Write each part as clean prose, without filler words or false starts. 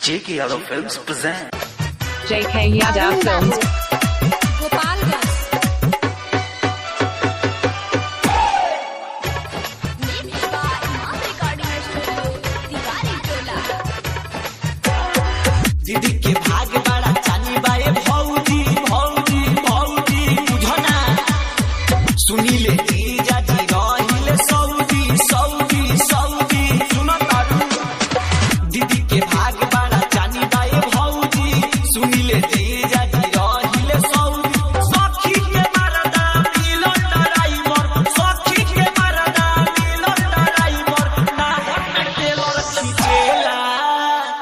JK Yadav Films present JK Yadav Films. दीदी के भाग बड़ा चानी बाए भौजी भौजी भौजी बुझना सुनी ले जीजा जी रहिले सऊदी सऊदी सऊदी सुनो तारू दीदी के भाग बड़ा चानी बाए भौजी सुनी ले जीजा जी रहिले सऊदी सखी के मरदा मिलो ड्राइवर सखी के मरदा मिलो ड्राइवर ना हट टेलर खींचेला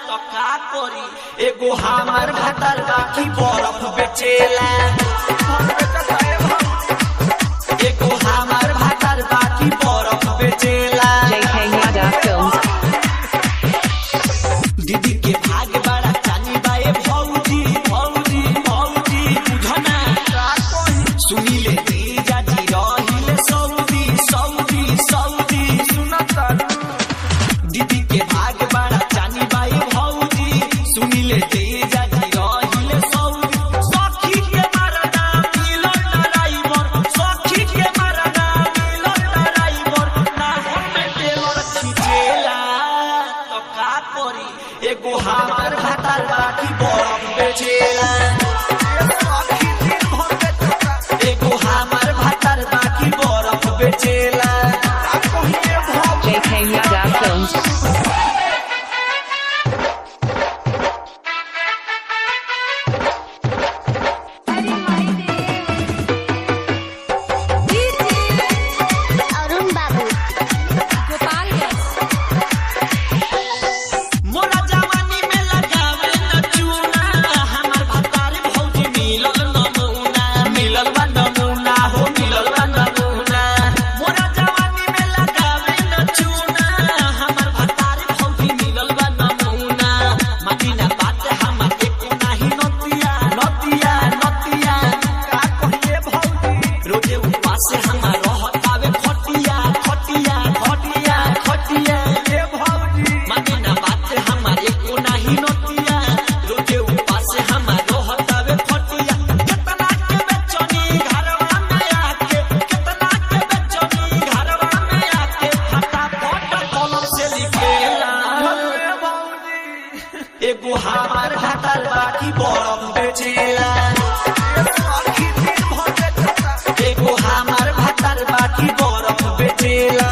तो का करी एगो हमार भातर बाकी बर्फ बेचेला एगो हमार भातर बाकी बर्फ बेचेला JK Yadav Films. दीदी के भाग बड़ा चानी बाए भौजी भौजी भौजी बुझना सुनी ले जीजा जी रहिले सऊदी सऊदी सऊदी सुनता दीदी के भाग बड़ा चानी बाए भौजी सुनी ले जीजा जी रहिले सऊदी सखी के मरदा मिलो ड्राइवर सखी के मरदा मिलो ड्राइवर ना हट टेलर खींचेला तो का करी एगो हमार भातर बाकी बर्फ बेचेला एगो हमार भातर बाकी बर्फ बेचेला JK Yadav Films. अरुण बाबू मोरा जवानी में लगावे न चूना हमार भातार भौजी मिलल नमूना मिलल बा नमूना हो मिलल बा नमूना मोरा जवानी में लगावे न चूना हमार भातार भौजी मिलल बा नमूना मदीना बात हमार एको नाही नतिया नतिया नतिया का कहिए भौजी रोजे उपास हमार रहतावे खटिया खटिया खटिया खटिया ए भौजी मदीना बात हमार एको नाही नतिया रोजे उपास हमार रहतावे खटिया केतना के बेचनी घरवा में आके केतना के बेचनी घरवा में आके फटाफट कलम से लिखेला एगो हमार भातर बाकी बर्फ बेचेला एगो हमार भातर बाकी बर्फ बेचेला